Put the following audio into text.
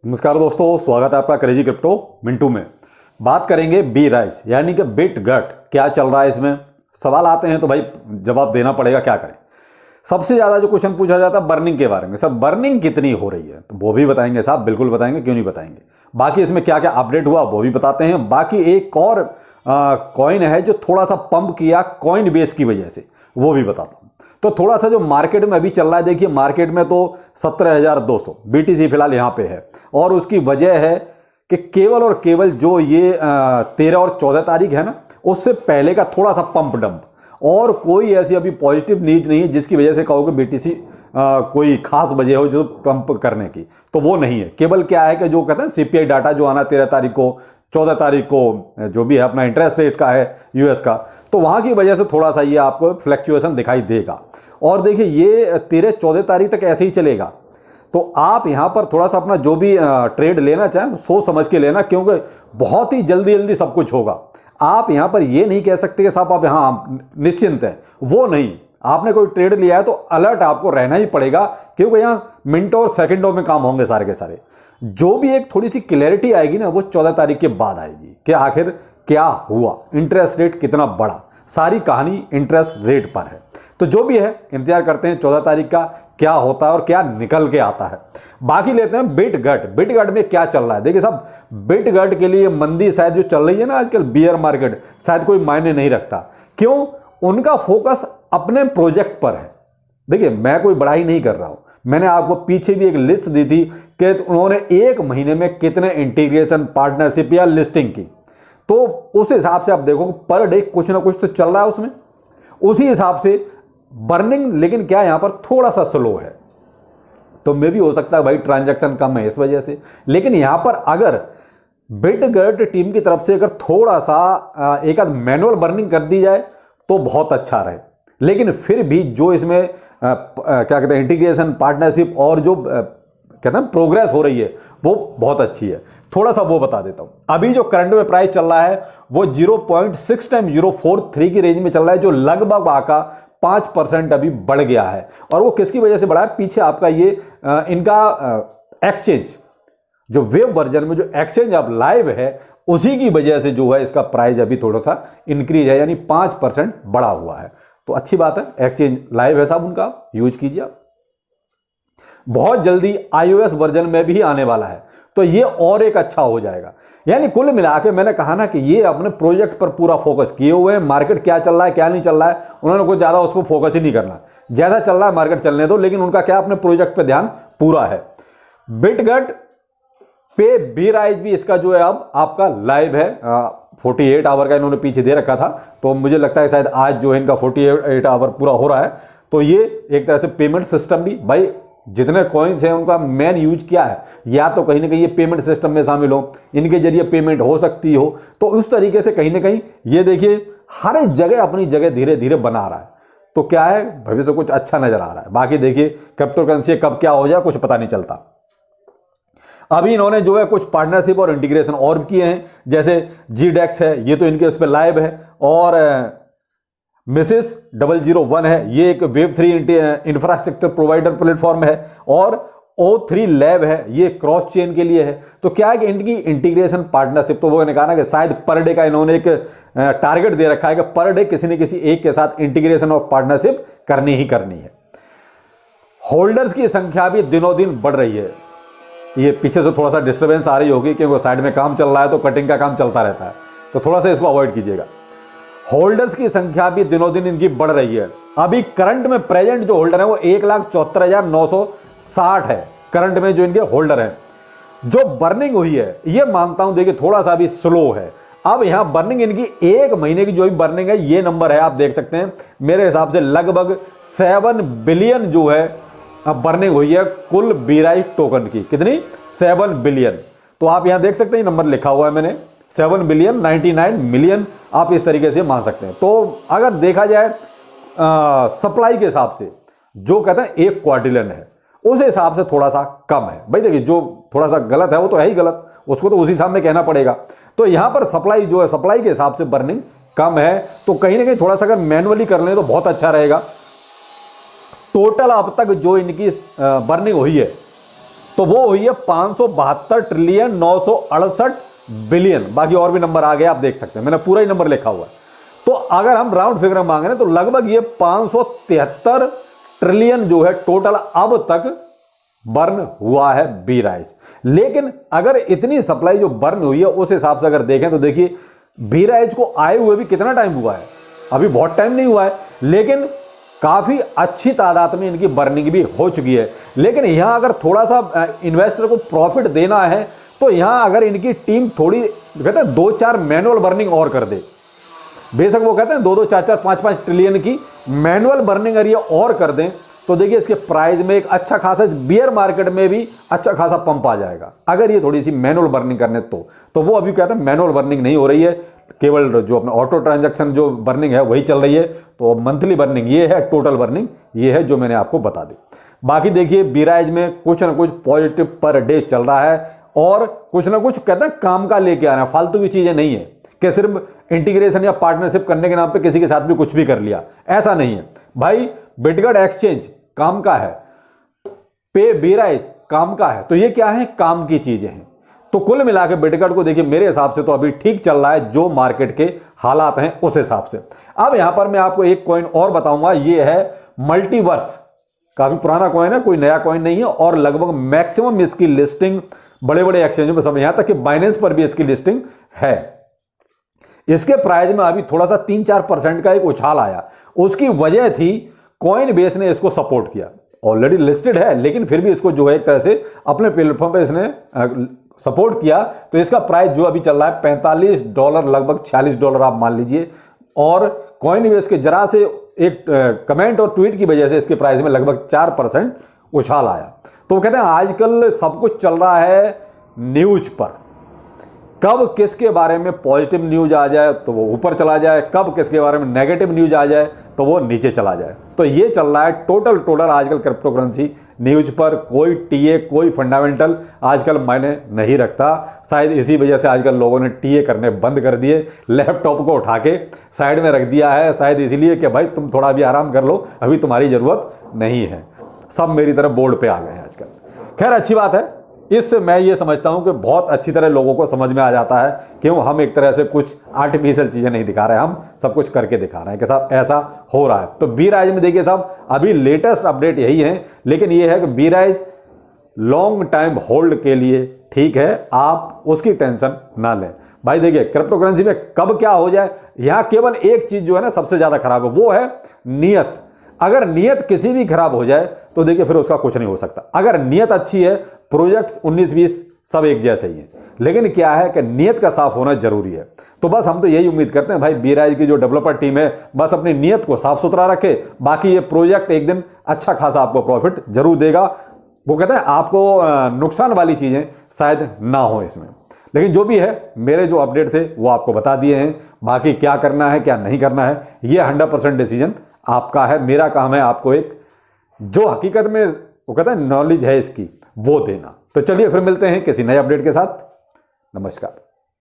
नमस्कार दोस्तों, स्वागत है आपका क्रेजी क्रिप्टो मिंटू में। बात करेंगे बी राइज यानी कि बिट गट, क्या चल रहा है इसमें। सवाल आते हैं तो भाई जवाब देना पड़ेगा, क्या करें। सबसे ज़्यादा जो क्वेश्चन पूछा जाता है बर्निंग के बारे में, सर बर्निंग कितनी हो रही है, तो वो भी बताएंगे साहब, बिल्कुल बताएंगे, क्यों नहीं बताएंगे। बाकी इसमें क्या क्या अपडेट हुआ वो भी बताते हैं। बाकी एक और कॉइन है जो थोड़ा सा पंप किया कॉइन बेस की वजह से, वो भी बताता हूँ। तो थोड़ा सा जो मार्केट में अभी चल रहा है, देखिए मार्केट में तो 17,200 BTC फिलहाल यहाँ पे है, और उसकी वजह है कि केवल और केवल जो ये 13 और 14 तारीख है ना, उससे पहले का थोड़ा सा पंप डंप, और कोई ऐसी अभी पॉजिटिव न्यूज नहीं है जिसकी वजह से कहोगे BTC कोई खास वजह हो जो पंप करने की, तो वो नहीं है। केवल क्या है कि जो कहते हैं CPI डाटा जो आना 13 तारीख को, 14 तारीख को, जो भी है अपना इंटरेस्ट रेट का है US का, तो वहाँ की वजह से थोड़ा सा ये आपको फ्लैक्चुएशन दिखाई देगा। और देखिए ये 13-14 तारीख तक ऐसे ही चलेगा, तो आप यहाँ पर थोड़ा सा अपना जो भी ट्रेड लेना चाहें सोच समझ के लेना, क्योंकि बहुत ही जल्दी जल्दी सब कुछ होगा। आप यहाँ पर ये नहीं कह सकते कि साहब आप यहाँ निश्चिंत हैं, वो नहीं। आपने कोई ट्रेड लिया है तो अलर्ट आपको रहना ही पड़ेगा, क्योंकि यहाँ मिनटों और सेकंडों में काम होंगे सारे के सारे। जो भी एक थोड़ी सी क्लैरिटी आएगी ना, वो 14 तारीख के बाद आएगी कि आखिर क्या हुआ, इंटरेस्ट रेट कितना बढ़ा, सारी कहानी इंटरेस्ट रेट पर है। तो जो भी है इंतजार करते हैं 14 तारीख का, क्या होता है और क्या निकल के आता है। बाकी लेते हैं बिट गट। बिट गट में क्या चल रहा है, देखिए साहब, बिट गट के लिए मंदी शायद जो चल रही है ना आजकल, बियर मार्केट, शायद कोई मायने नहीं रखता। क्यों? उनका फोकस अपने प्रोजेक्ट पर है। देखिए मैं कोई बड़ाई नहीं कर रहा हूं, मैंने आपको पीछे भी एक लिस्ट दी थी कि उन्होंने एक महीने में कितने इंटीग्रेशन, पार्टनरशिप या लिस्टिंग की, तो उस हिसाब से आप देखो पर डे कुछ ना कुछ तो चल रहा है उसमें, उसी हिसाब से बर्निंग। लेकिन क्या यहां पर थोड़ा सा स्लो है, तो मे भी हो सकता है भाई ट्रांजैक्शन कम है इस वजह से। लेकिन यहां पर अगर बिटगट टीम की तरफ से अगर थोड़ा सा एक आध मैनुअल बर्निंग कर दी जाए तो बहुत अच्छा रहे। लेकिन फिर भी जो इसमें क्या कहते हैं इंटीग्रेशन, पार्टनरशिप और जो कहते हैं प्रोग्रेस हो रही है वो बहुत अच्छी है। थोड़ा सा वो बता देता हूं। अभी जो करंट में प्राइस चल रहा है वो 0.6 टाइम 043 की रेंज में चल रहा है, जो लगभग आका 5% अभी बढ़ गया है। और वो किसकी वजह से बढ़ा है? पीछे आपका ये इनका एक्सचेंज, जो वेब वर्जन में जो एक्सचेंज अब लाइव है, उसी की वजह से जो है इसका प्राइस अभी थोड़ा सा इंक्रीज है, यानी 5% बढ़ा हुआ है। तो अच्छी बात है, एक्सचेंज लाइव है साहब, उनका यूज कीजिए आप। बहुत जल्दी iOS वर्जन में भी आने वाला है, तो ये और एक अच्छा हो जाएगा। यानी कुल मिला के मैंने कहा ना कि ये अपने प्रोजेक्ट पर पूरा फोकस किए हुए हैं। मार्केट क्या चल रहा है क्या नहीं चल रहा है, उन्होंने कुछ ज्यादा उस पर फोकस ही नहीं करना। जैसा चल रहा है मार्केट चलने दो, लेकिन उनका क्या अपने प्रोजेक्ट पर ध्यान पूरा है। बिटगट पे बी राइज भी इसका जो है अब आपका लाइव है। 48 आवर का इन्होंने पीछे दे रखा था, तो मुझे लगता है शायद आज जो है इनका 48 आवर पूरा हो रहा है। तो ये एक तरह से पेमेंट सिस्टम भी, भाई जितने कॉइन्स हैं उनका मेन यूज क्या है, या तो कहीं ना कहीं ये पेमेंट सिस्टम में शामिल हो, इनके जरिए पेमेंट हो सकती हो, तो उस तरीके से कहीं ना कहीं ये देखिए हर एक जगह अपनी जगह धीरे धीरे बना रहा है। तो क्या है, भविष्य कुछ अच्छा नजर आ रहा है। बाकी देखिए क्रिप्टो करेंसी कब क्या हो जाए कुछ पता नहीं चलता। अभी इन्होंने जो है कुछ पार्टनरशिप और इंटीग्रेशन और किए हैं, जैसे GDEX है, ये तो इनके उस पर लाइव है, और मिसेस 001 है, ये एक Web3 इंफ्रास्ट्रक्चर प्रोवाइडर प्लेटफॉर्म है, और O3 लैब है, ये क्रॉस चेन के लिए है। तो क्या है कि इनकी इंटीग्रेशन पार्टनरशिप, तो वो मैंने कहा ना कि शायद पर डे का इन्होंने एक टारगेट दे रखा है कि पर डे किसी न किसी एक के साथ इंटीग्रेशन और पार्टनरशिप करनी ही करनी है। होल्डर्स की संख्या भी दिनों दिन बढ़ रही है। ये पीछे से थोड़ा सा डिस्टर्बेंस आ रही होगी क्योंकि साइड में काम चल रहा है, तो कटिंग का काम चलता रहता है, तो थोड़ा सा इसको अवॉइड कीजिएगा। होल्डर्स की संख्या भी दिनों दिन इनकी बढ़ रही है। अभी करंट में प्रेजेंट जो होल्डर है वो 1,74,960 है, करंट में जो इनके होल्डर हैं। जो बर्निंग हुई है ये मानता हूं देखिए थोड़ा सा भी स्लो है। अब यहां बर्निंग इनकी एक महीने की जो भी बर्निंग है, ये नंबर है, आप देख सकते हैं मेरे हिसाब से लगभग 7 बिलियन जो है अब बर्निंग हुई है कुल बीराइज टोकन की। कितनी? 7 बिलियन। तो आप यहां देख सकते हैं नंबर लिखा हुआ है मैंने, 7 बिलियन 99 मिलियन, आप इस तरीके से मान सकते हैं। तो अगर देखा जाए सप्लाई के हिसाब से, जो कहते हैं 1 क्वाड्रिलियन है, उस हिसाब से थोड़ा सा कम है। भाई देखिए जो थोड़ा सा गलत है वो तो है ही गलत, उसको तो उसी हिसाब में कहना पड़ेगा। तो यहां पर सप्लाई जो है, सप्लाई के हिसाब से बर्निंग कम है, तो कहीं ना कहीं थोड़ा सा अगर मैनुअली कर लें तो बहुत अच्छा रहेगा। टोटल अब तक जो इनकी बर्निंग हुई है तो वो हुई है 572 ट्रिलियन 968 बिलियन। बाकी और भी नंबर आ गए, आप देख सकते हैं, मैंने पूरा ही नंबर लिखा हुआ है। तो अगर हम राउंड फिगर मांग रहे हैं तो लगभग ये 573 ट्रिलियन जो है टोटल अब तक बर्न हुआ है बी राइस। लेकिन अगर इतनी सप्लाई जो बर्न हुई है उस हिसाब से अगर देखें तो देखिए बी राइस को आए हुए भी कितना टाइम हुआ है, अभी बहुत टाइम नहीं हुआ है, लेकिन काफी अच्छी तादाद में इनकी बर्निंग भी हो चुकी है। लेकिन यहां अगर थोड़ा सा इन्वेस्टर को प्रॉफिट देना है तो यहां अगर इनकी टीम थोड़ी कहते हैं 2-4 मैनुअल बर्निंग और कर दे, बेशक वो कहते हैं 2-2, 4-4, 5-5 ट्रिलियन की मैनुअल बर्निंग अगर ये और कर दें तो देखिए इसके प्राइस में एक अच्छा खासा, बियर मार्केट में भी अच्छा खासा पंप आ जाएगा अगर ये थोड़ी सी मैनुअल बर्निंग करने। तो वो अभी कहते हैं मैनुअल बर्निंग नहीं हो रही है, केवल जो अपना ऑटो ट्रांजैक्शन जो बर्निंग है वही चल रही है। तो मंथली बर्निंग ये है, टोटल बर्निंग ये है जो मैंने आपको बता दी। बाकी देखिए बी राइस में कुछ ना कुछ पॉजिटिव पर डे चल रहा है और कुछ ना कुछ कहते हैं काम का लेके आ रहे हैं, फालतू की चीजें नहीं है कि सिर्फ इंटीग्रेशन या पार्टनरशिप करने के नाम पे किसी के साथ भी कुछ भी कर लिया, ऐसा नहीं है भाई। बिटगट एक्सचेंज काम का है, पे बी राइस काम का है, तो ये क्या है, काम की चीजें हैं। तो कुल मिला के बिटगट को देखिए मेरे हिसाब से तो अभी ठीक चल रहा है जो मार्केट के हालात हैं उस हिसाब से। अब यहां पर मैं आपको एक कॉइन और बताऊंगा, ये है मल्टीवर्स। काफी पुराना कॉइन है, कोई नया कॉइन नहीं है और लगभग मैक्सिमम इसकी लिस्टिंग बड़े बड़े एक्सचेंजों पर, सब यहां तक कि बाइनेंस पर भी इसकी लिस्टिंग है। इसके प्राइस में अभी थोड़ा सा 3-4% का एक उछाल आया, उसकी वजह थी कॉइन बेस ने इसको सपोर्ट किया। ऑलरेडी लिस्टेड है लेकिन फिर भी इसको जो है एक तरह से अपने प्लेटफॉर्म पे इसने सपोर्ट किया, तो इसका प्राइस जो अभी चल रहा है $45, लगभग $46 आप मान लीजिए। और कॉइन बेस के जरा से एक कमेंट और ट्वीट की वजह से इसके प्राइस में लगभग 4% उछाल आया। तो कहते हैं आजकल सब कुछ चल रहा है न्यूज पर, कब किसके बारे में पॉजिटिव न्यूज आ जाए तो वो ऊपर चला जाए, कब किसके बारे में नेगेटिव न्यूज आ जाए तो वो नीचे चला जाए। तो ये चल रहा है टोटल आजकल क्रिप्टो करेंसी न्यूज पर। कोई टीए कोई फंडामेंटल आजकल मायने नहीं रखता। शायद इसी वजह से आजकल लोगों ने टीए करने बंद कर दिए, लैपटॉप को उठा के साइड में रख दिया है, शायद इसीलिए कि भाई तुम थोड़ा भी आराम कर लो, अभी तुम्हारी जरूरत नहीं है। सब मेरी तरफ बोर्ड पे आ गए हैं आजकल। खैर अच्छी बात है, इससे मैं ये समझता हूं कि बहुत अच्छी तरह लोगों को समझ में आ जाता है क्यों हम एक तरह से कुछ आर्टिफिशियल चीजें नहीं दिखा रहे हैं, हम सब कुछ करके दिखा रहे हैं कि साहब ऐसा हो रहा है। तो बी राइस में देखिए साहब अभी लेटेस्ट अपडेट यही है, लेकिन ये है कि बी राइस लॉन्ग टाइम होल्ड के लिए ठीक है, आप उसकी टेंशन ना लें। भाई देखिए क्रिप्टो करेंसी में कब क्या हो जाए, यहां केवल एक चीज जो है ना सबसे ज्यादा खराब है, वो है नियत। अगर नियत किसी भी खराब हो जाए तो देखिए फिर उसका कुछ नहीं हो सकता। अगर नियत अच्छी है, प्रोजेक्ट 19-20 सब एक जैसे ही हैं, लेकिन क्या है कि नियत का साफ होना जरूरी है। तो बस हम तो यही उम्मीद करते हैं भाई बी राइस की जो डेवलपर टीम है बस अपनी नियत को साफ सुथरा रखे, बाकी ये प्रोजेक्ट एक दिन अच्छा खासा आपको प्रॉफिट जरूर देगा। वो कहते हैं आपको नुकसान वाली चीजें शायद ना हो इसमें। लेकिन जो भी है, मेरे जो अपडेट थे वो आपको बता दिए हैं। बाकी क्या करना है क्या नहीं करना है ये 100% डिसीजन आपका है। मेरा काम है आपको एक जो हकीकत में वो कहता है नॉलेज है इसकी वो देना। तो चलिए फिर मिलते हैं किसी नए अपडेट के साथ। नमस्कार।